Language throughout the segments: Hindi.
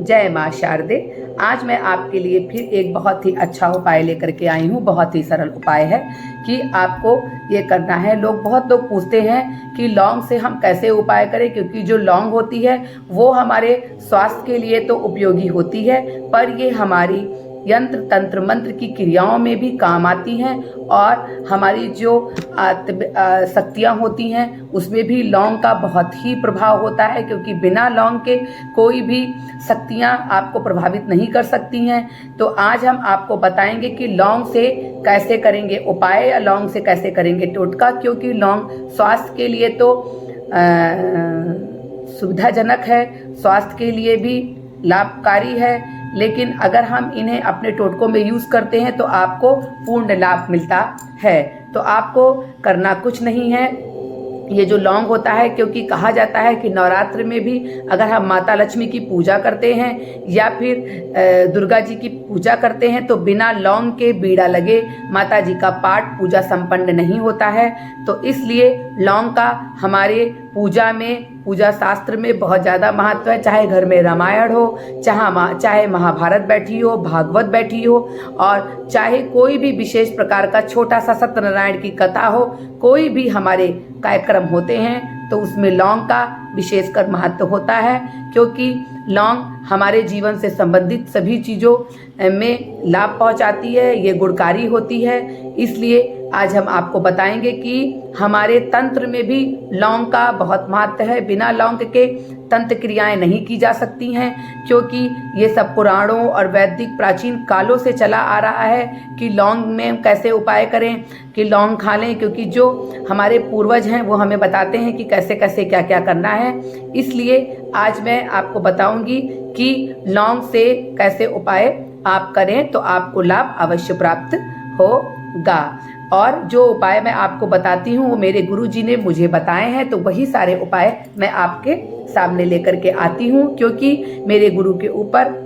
जय माँ शारदे। आज मैं आपके लिए फिर एक बहुत ही अच्छा उपाय लेकर के आई हूँ। बहुत ही सरल उपाय है कि आपको ये करना है। बहुत लोग पूछते हैं कि लौंग से हम कैसे उपाय करें, क्योंकि जो लौंग होती है वो हमारे स्वास्थ्य के लिए तो उपयोगी होती है, पर ये हमारी यंत्र तंत्र मंत्र की क्रियाओं में भी काम आती हैं और हमारी जो शक्तियाँ होती हैं उसमें भी लौंग का बहुत ही प्रभाव होता है, क्योंकि बिना लौंग के कोई भी शक्तियाँ आपको प्रभावित नहीं कर सकती हैं। तो आज हम आपको बताएंगे कि लौंग से कैसे करेंगे उपाय या लौंग से कैसे करेंगे टोटका, क्योंकि लौंग स्वास्थ्य के लिए तो सुविधाजनक है, स्वास्थ्य के लिए भी लाभकारी है, लेकिन अगर हम इन्हें अपने टोटकों में यूज़ करते हैं तो आपको पूर्ण लाभ मिलता है। तो आपको करना कुछ नहीं है। ये जो लौंग होता है, क्योंकि कहा जाता है कि नवरात्र में भी अगर हम माता लक्ष्मी की पूजा करते हैं या फिर दुर्गा जी की पूजा करते हैं तो बिना लौंग के बीड़ा लगे माता जी का पाठ पूजा संपन्न नहीं होता है। तो इसलिए लौंग का हमारे पूजा शास्त्र में बहुत ज़्यादा महत्व है। चाहे घर में रामायण हो, चाहे महाभारत बैठी हो, भागवत बैठी हो, और चाहे कोई भी विशेष प्रकार का छोटा सा सत्यनारायण की कथा हो, कोई भी हमारे कार्यक्रम होते हैं तो उसमें लौंग का विशेषकर महत्व होता है, क्योंकि लौंग हमारे जीवन से संबंधित सभी चीज़ों में लाभ पहुंचाती है। ये गुणकारी होती है। इसलिए आज हम आपको बताएंगे कि हमारे तंत्र में भी लौंग का बहुत महत्व है। बिना लौंग के तंत्र क्रियाएं नहीं की जा सकती हैं, क्योंकि ये सब पुराणों और वैदिक प्राचीन कालों से चला आ रहा है कि लौंग में कैसे उपाय करें, कि लौंग खा लें, क्योंकि जो हमारे पूर्वज हैं वो हमें बताते हैं कि कैसे कैसे क्या क्या करना है। इसलिए आज मैं आपको बताऊंगी कि लौंग से कैसे उपाय आप करें तो आपको लाभ अवश्य प्राप्त होगा। और जो उपाय मैं आपको बताती हूँ वो मेरे गुरुजी ने मुझे बताए हैं, तो वही सारे उपाय मैं आपके सामने लेकर के आती हूँ, क्योंकि मेरे गुरु के ऊपर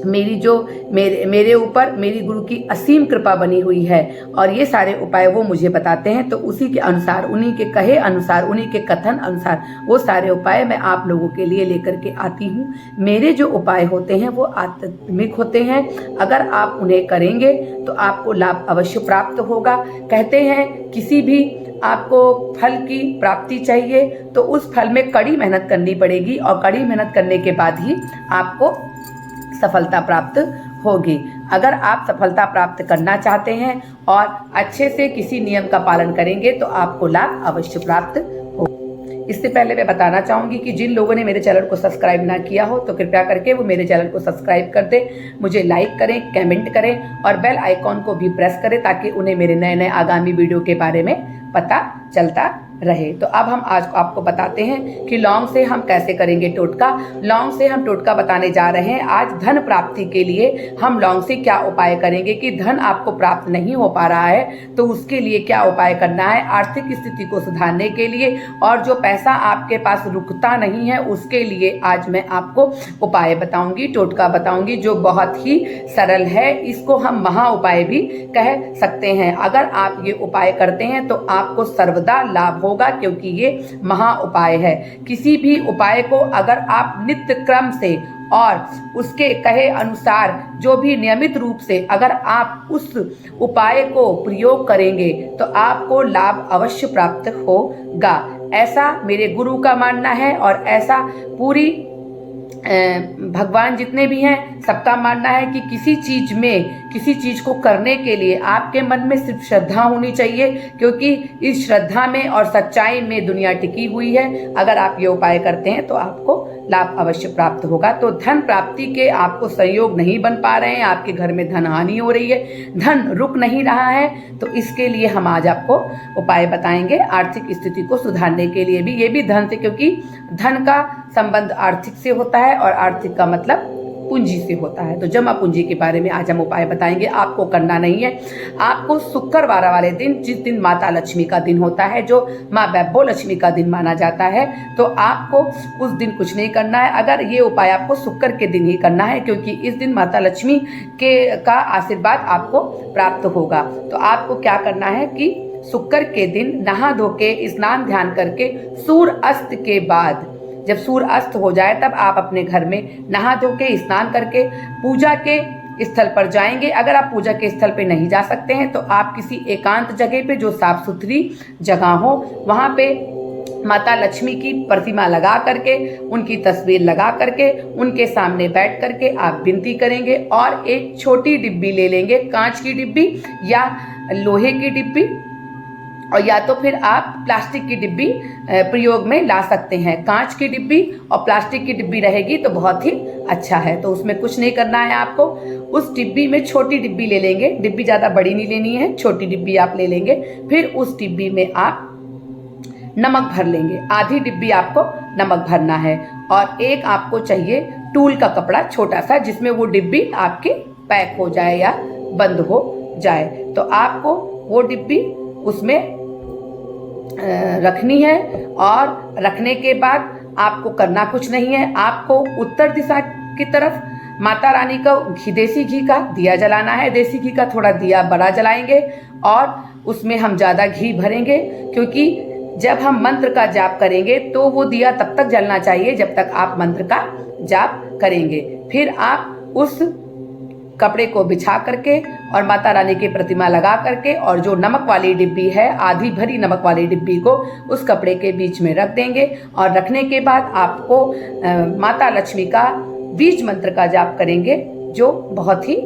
मेरे ऊपर मेरी गुरु की असीम कृपा बनी हुई है, और ये सारे उपाय वो मुझे बताते हैं। तो उसी के अनुसार, उन्हीं के कहे अनुसार, उन्हीं के कथन अनुसार वो सारे उपाय मैं आप लोगों के लिए लेकर के आती हूँ। मेरे जो उपाय होते हैं वो आध्यात्मिक होते हैं। अगर आप उन्हें करेंगे तो आपको लाभ अवश्य प्राप्त होगा। कहते हैं किसी भी आपको फल की प्राप्ति चाहिए तो उस फल में कड़ी मेहनत करनी पड़ेगी, और कड़ी मेहनत करने के बाद ही आपको सफलता प्राप्त होगी। अगर आप सफलता प्राप्त करना चाहते हैं और अच्छे से किसी नियम का पालन करेंगे तो आपको लाभ अवश्य प्राप्त होगा। इससे पहले मैं बताना चाहूँगी कि जिन लोगों ने मेरे चैनल को सब्सक्राइब ना किया हो तो कृपया करके वो मेरे चैनल को सब्सक्राइब कर दें, मुझे लाइक करें, कमेंट करें और बेल आइकॉन को भी प्रेस करें, ताकि उन्हें मेरे नए नए आगामी वीडियो के बारे में पता चलता रहे। तो अब हम आज आपको बताते हैं कि लौंग से हम कैसे करेंगे टोटका। लौंग से हम टोटका बताने जा रहे हैं। आज धन प्राप्ति के लिए हम लौंग से क्या उपाय करेंगे, कि धन आपको प्राप्त नहीं हो पा रहा है तो उसके लिए क्या उपाय करना है, आर्थिक स्थिति को सुधारने के लिए, और जो पैसा आपके पास रुकता नहीं है उसके लिए आज मैं आपको उपाय बताऊंगी, टोटका बताऊंगी, जो बहुत ही सरल है। इसको हम महा उपाय भी कह सकते हैं। अगर आप ये उपाय करते हैं तो आपको सर्वदा लाभ होगा, क्योंकि ये महा उपाय है। किसी भी उपाय को अगर आप नित्य क्रम से और उसके कहे अनुसार जो भी नियमित रूप से अगर आप उस उपाय को प्रयोग करेंगे तो आपको लाभ अवश्य प्राप्त होगा। ऐसा मेरे गुरु का मानना है, और ऐसा पूरी भगवान जितने भी हैं सबका मानना है कि किसी चीज को करने के लिए आपके मन में सिर्फ श्रद्धा होनी चाहिए, क्योंकि इस श्रद्धा में और सच्चाई में दुनिया टिकी हुई है। अगर आप ये उपाय करते हैं तो आपको लाभ अवश्य प्राप्त होगा। तो धन प्राप्ति के आपको संयोग नहीं बन पा रहे हैं, आपके घर में धन हानि हो रही है, धन रुक नहीं रहा है, तो इसके लिए हम आज आपको उपाय बताएंगे आर्थिक स्थिति को सुधारने के लिए भी। ये भी धन से, क्योंकि धन का संबंध आर्थिक से होता है और आर्थिक का मतलब पूंजी से होता है। तो जमा पूंजी के बारे में आज हम उपाय बताएंगे। आपको करना नहीं है, आपको शुक्रवार वाले दिन, जिस दिन माता लक्ष्मी का दिन होता है, जो माँ वैभव लक्ष्मी का दिन माना जाता है, तो आपको उस दिन कुछ नहीं करना है। अगर ये उपाय आपको शुक्र के दिन ही करना है, क्योंकि इस दिन माता लक्ष्मी का आशीर्वाद आपको प्राप्त होगा। तो आपको क्या करना है कि शुक्र के दिन नहा धो के स्नान ध्यान करके सूर्य अस्त के बाद जब सूर्य अस्त हो जाए तब आप अपने घर में नहा धो के स्नान करके पूजा के स्थल पर जाएंगे। अगर आप पूजा के स्थल पे नहीं जा सकते हैं तो आप किसी एकांत जगह पे जो साफ सुथरी जगह हो वहाँ पे माता लक्ष्मी की प्रतिमा लगा करके, उनकी तस्वीर लगा करके, उनके सामने बैठ करके आप विनती करेंगे और एक छोटी डिब्बी ले लेंगे, कांच की डिब्बी या लोहे की डिब्बी, और या तो फिर आप प्लास्टिक की डिब्बी प्रयोग में ला सकते हैं। कांच की डिब्बी और प्लास्टिक की डिब्बी रहेगी तो बहुत ही अच्छा है। तो उसमें कुछ नहीं करना है आपको, उस डिब्बी में छोटी डिब्बी ले लेंगे, डिब्बी ज़्यादा बड़ी नहीं लेनी है, छोटी डिब्बी आप ले लेंगे। फिर उस डिब्बी में आप नमक भर लेंगे, आधी डिब्बी आपको नमक भरना है। और एक आपको चाहिए टूल का कपड़ा छोटा सा, जिसमें वो डिब्बी आपकी पैक हो जाए या बंद हो जाए। तो आपको वो डिब्बी उसमें रखनी है और रखने के बाद आपको करना कुछ नहीं है। आपको उत्तर दिशा की तरफ माता रानी का देसी घी का दिया जलाना है। देसी घी का थोड़ा दिया बड़ा जलाएंगे और उसमें हम ज़्यादा घी भरेंगे, क्योंकि जब हम मंत्र का जाप करेंगे तो वो दिया तब तक जलना चाहिए जब तक आप मंत्र का जाप करेंगे। फिर आप उस कपड़े को बिछा करके और माता रानी की प्रतिमा लगा करके और जो नमक वाली डिब्बी है, आधी भरी नमक वाली डिब्बी को उस कपड़े के बीच में रख देंगे। और रखने के बाद आपको माता लक्ष्मी का बीज मंत्र का जाप करेंगे, जो बहुत ही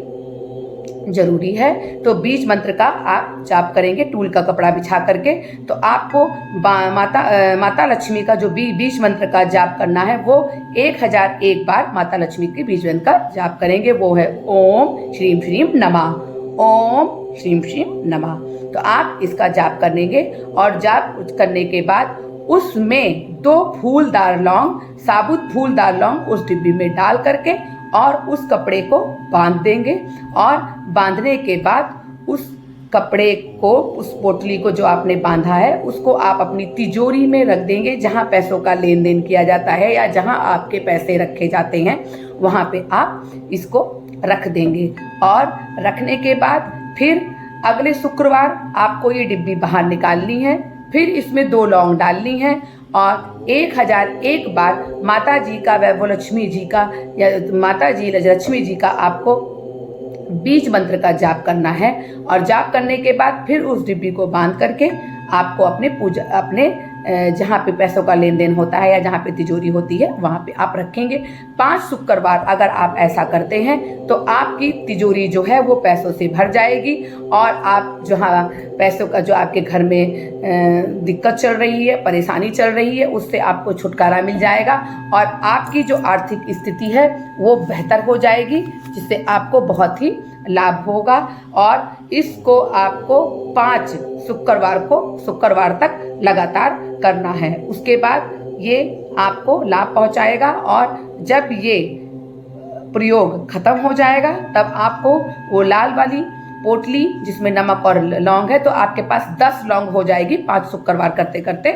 जरूरी है। तो बीज मंत्र का आप जाप करेंगे टूल का कपड़ा बिछा करके। तो आपको माता लक्ष्मी का जो बीज मंत्र का जाप करना है वो 1001 बार माता लक्ष्मी के बीज मंत्र का जाप करेंगे। वो है ओम श्रीम श्रीम नमः, ओम श्रीम श्रीम नमः। तो आप इसका जाप करेंगे और जाप करने के बाद उसमें 2 फूलदार लौंग, साबुत फूलदार लौंग उस डिब्बी में डाल करके और उस कपड़े को बांध देंगे। और बांधने के बाद उस कपड़े को, उस पोटली को जो आपने बांधा है, उसको आप अपनी तिजोरी में रख देंगे, जहाँ पैसों का लेन देन किया जाता है या जहाँ आपके पैसे रखे जाते हैं वहाँ पे आप इसको रख देंगे। और रखने के बाद फिर अगले शुक्रवार आपको ये डिब्बी बाहर निकालनी है। फिर इसमें 2 लौंग डालनी है और 1001 बार माता जी का, वैभव लक्ष्मी जी का या माता जी लक्ष्मी जी का आपको बीज मंत्र का जाप करना है। और जाप करने के बाद फिर उस डिब्बी को बांध करके आपको अपने जहाँ पे पैसों का लेन देन होता है या जहाँ पे तिजोरी होती है वहाँ पे आप रखेंगे। 5 शुक्रवार अगर आप ऐसा करते हैं तो आपकी तिजोरी जो है वो पैसों से भर जाएगी और आप जहाँ पैसों का जो आपके घर में दिक्कत चल रही है, परेशानी चल रही है, उससे आपको छुटकारा मिल जाएगा और आपकी जो आर्थिक स्थिति है वो बेहतर हो जाएगी, जिससे आपको बहुत ही लाभ होगा। और इसको आपको 5 शुक्रवार तक लगातार करना है। उसके बाद ये आपको लाभ पहुंचाएगा और जब ये प्रयोग खत्म हो जाएगा तब आपको वो लाल वाली पोटली जिसमें नमक और लौंग है, तो आपके पास 10 लौंग हो जाएगी 5 शुक्रवार करते करते।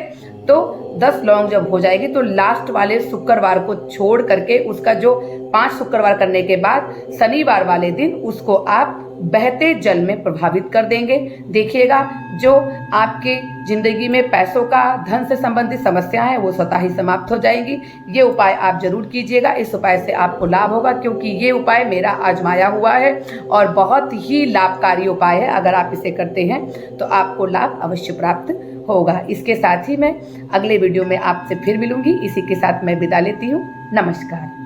तो 10 लौंग जब हो जाएगी तो लास्ट वाले शुक्रवार को छोड़ करके उसका जो 5 शुक्रवार करने के बाद शनिवार वाले दिन उसको आप बहते जल में प्रभावित कर देंगे। देखिएगा जो आपके जिंदगी में पैसों का, धन से संबंधित समस्या है वो स्वतः ही समाप्त हो जाएंगी। ये उपाय आप जरूर कीजिएगा, इस उपाय से आपको लाभ होगा, क्योंकि ये उपाय मेरा आजमाया हुआ है और बहुत ही लाभकारी उपाय है। अगर आप इसे करते हैं तो आपको लाभ अवश्य प्राप्त होगा। इसके साथ ही मैं अगले वीडियो में आपसे फिर मिलूंगी। इसी के साथ मैं विदा लेती हूँ। नमस्कार।